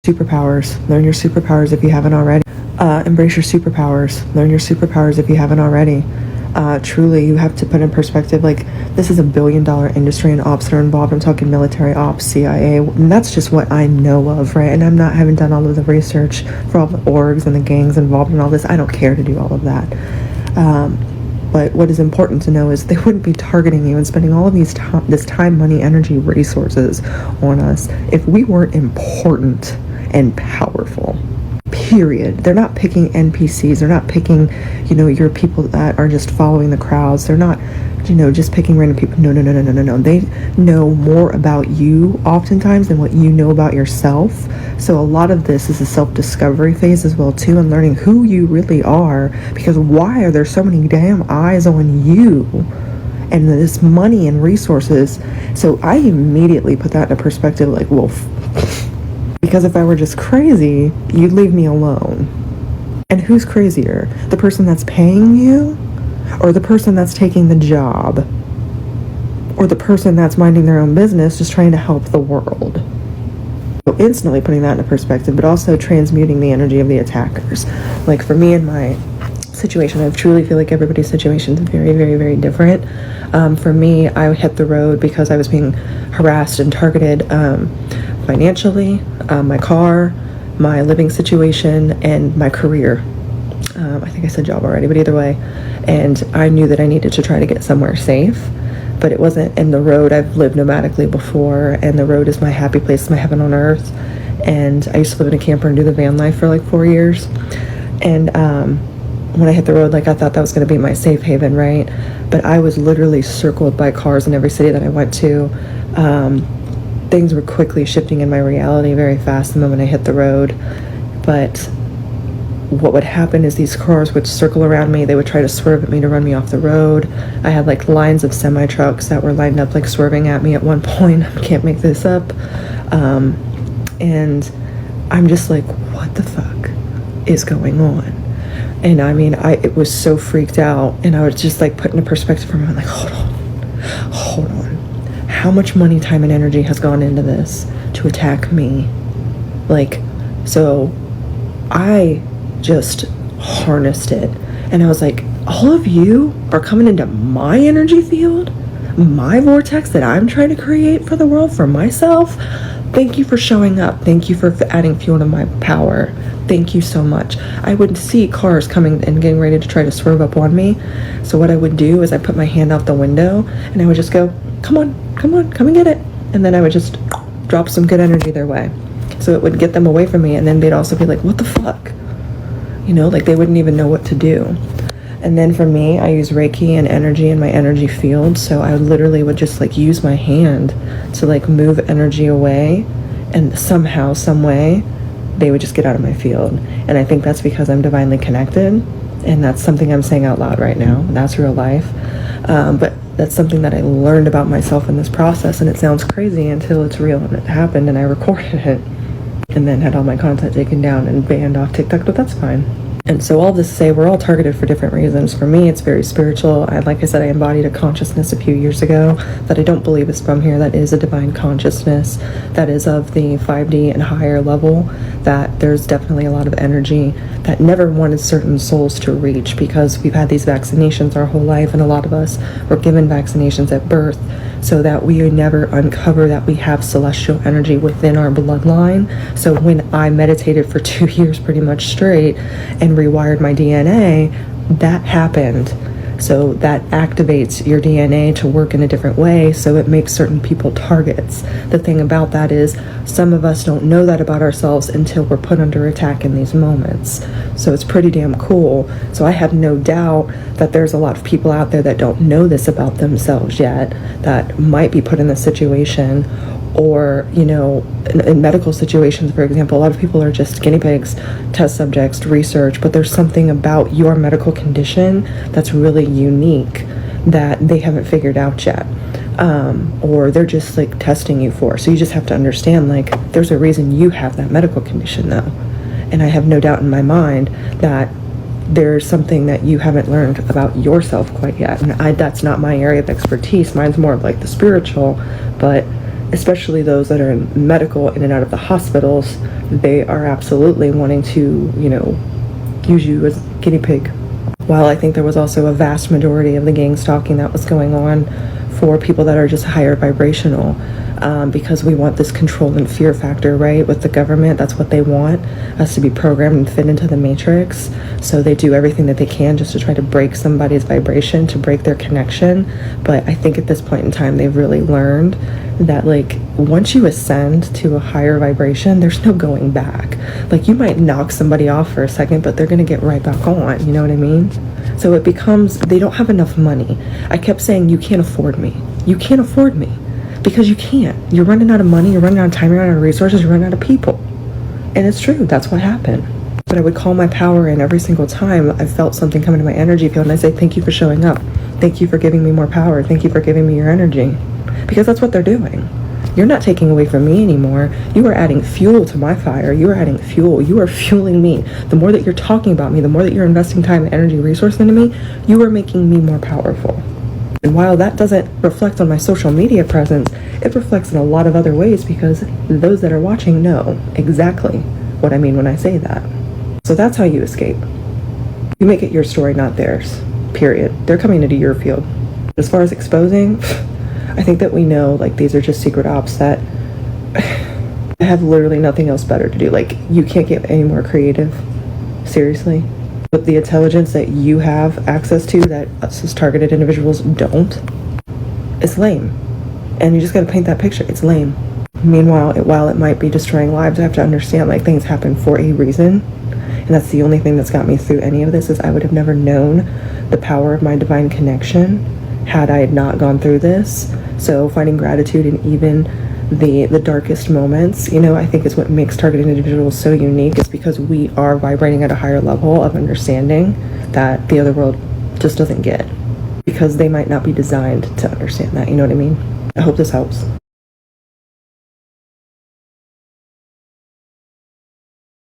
Superpowers. Learn your superpowers if you haven't already. Embrace your superpowers. Learn your superpowers if you haven't already. Truly, you have to put in perspective, like, this is a billion-dollar industry and ops that are involved. I'm talking military ops, CIA, and that's just what I know of, right? And haven't done all of the research for all the orgs and the gangs involved in all this. I don't care to do all of that. But what is important to know is they wouldn't be targeting you and spending all of this time, money, energy, resources on us if we weren't important and powerful. Period. They're not picking NPCs. They're not picking, your people that are just following the crowds. They're not, just picking random people. No. They know more about you oftentimes than what you know about yourself. So a lot of this is a self-discovery phase as well too, and learning who you really are, because why are there so many damn eyes on you and this money and resources? So I immediately put that in a perspective, like, well, because if I were just crazy, you'd leave me alone. And who's crazier? The person that's paying you, or the person that's taking the job, or the person that's minding their own business just trying to help the world? So instantly putting that into perspective, but also transmuting the energy of the attackers. Like for me in my situation, I truly feel like everybody's situation is very, very, very different. For me, I hit the road because I was being harassed and targeted financially, my car, my living situation, and my career. I think I said job already, but either way. And I knew that I needed to try to get somewhere safe, but it wasn't in the road. I've lived nomadically before, and the road is my happy place, my heaven on earth. And I used to live in a camper and do the van life for like 4 years. And when I hit the road, like, I thought that was going to be my safe haven, right? But I was literally circled by cars in every city that I went to. Things were quickly shifting in my reality very fast the moment I hit the road. But what would happen is these cars would circle around me. They would try to swerve at me to run me off the road. I had like lines of semi-trucks that were lined up, like swerving at me at one point. I can't make this up. And I'm just like, what the fuck is going on? And I mean, it was so freaked out, and I was just like put in a perspective for a moment, like, hold on. How much money, time, and energy has gone into this to attack me? Like, so I just harnessed it, and I was like, all of you are coming into my energy field, my vortex that I'm trying to create for the world, for myself. Thank you for showing up. Thank you for adding fuel to my power. Thank you so much. I would see cars coming and getting ready to try to swerve up on me. So what I would do is I put my hand out the window and I would just go, come on, come and get it. And then I would just drop some good energy their way. So it would get them away from me, and then they'd also be like, what the fuck? Like they wouldn't even know what to do. And then for me, I use Reiki and energy in my energy field. So I literally would just like use my hand to like move energy away, and somehow, some way, they would just get out of my field. And I think that's because I'm divinely connected, and that's something I'm saying out loud right now. That's real life. But that's something that I learned about myself in this process, and it sounds crazy until it's real, and it happened, and I recorded it, and then had all my content taken down and banned off TikTok, but that's fine. And so all this to say, we're all targeted for different reasons. For me, it's very spiritual. Like I said, I embodied a consciousness a few years ago that I don't believe is from here. That is a divine consciousness that is of the 5D and higher level, that there's definitely a lot of energy that never wanted certain souls to reach, because we've had these vaccinations our whole life, and a lot of us were given vaccinations at birth so that we would never uncover that we have celestial energy within our bloodline. So when I meditated for 2 years pretty much straight and rewired my DNA, that happened. So that activates your DNA to work in a different way, so it makes certain people targets. The thing about that is some of us don't know that about ourselves until we're put under attack in these moments. So it's pretty damn cool. So I have no doubt that there's a lot of people out there that don't know this about themselves yet, that might be put in this situation. Or, in medical situations, for example, a lot of people are just guinea pigs, test subjects, research, but there's something about your medical condition that's really unique that they haven't figured out yet. Or they're just like testing you for. So you just have to understand, like, there's a reason you have that medical condition though. And I have no doubt in my mind that there's something that you haven't learned about yourself quite yet. And that's not my area of expertise. Mine's more of like the spiritual, but especially those that are in medical, in and out of the hospitals, they are absolutely wanting to, use you as a guinea pig. While I think there was also a vast majority of the gang stalking that was going on for people that are just higher vibrational, because we want this control and fear factor, right? With the government, that's what they want, us to be programmed and fit into the matrix. So they do everything that they can just to try to break somebody's vibration, to break their connection. But I think at this point in time, they've really learned that, like, once you ascend to a higher vibration, there's no going back. Like, you might knock somebody off for a second, but they're gonna get right back on, you know what I mean? So it becomes, they don't have enough money. I kept saying, you can't afford me. You can't afford me. Because you can't. You're running out of money, you're running out of time, you're running out of resources, you're running out of people. And it's true, that's what happened. But I would call my power in every single time I felt something come into my energy field, and I say, thank you for showing up. Thank you for giving me more power. Thank you for giving me your energy. Because that's what they're doing. You're not taking away from me anymore. You are adding fuel to my fire. You are adding fuel. You are fueling me. The more that you're talking about me, the more that you're investing time, energy, resource into me, you are making me more powerful. And while that doesn't reflect on my social media presence, it reflects in a lot of other ways, because those that are watching know exactly what I mean when I say that. So that's how you escape. You make it your story, not theirs. Period. They're coming into your field. As far as exposing, I think that we know, like, these are just secret ops that have literally nothing else better to do. Like, you can't get any more creative. Seriously. With the intelligence that you have access to that us as targeted individuals don't, it's lame. And you just got to paint that picture. It's lame. Meanwhile, while it might be destroying lives, I have to understand, like, things happen for a reason. And that's the only thing that's got me through any of this, is I would have never known the power of my divine connection had I not gone through this. So finding gratitude in even the darkest moments, I think is what makes targeted individuals so unique, is because we are vibrating at a higher level of understanding that the other world just doesn't get, because they might not be designed to understand that, you know what I mean? I hope this helps.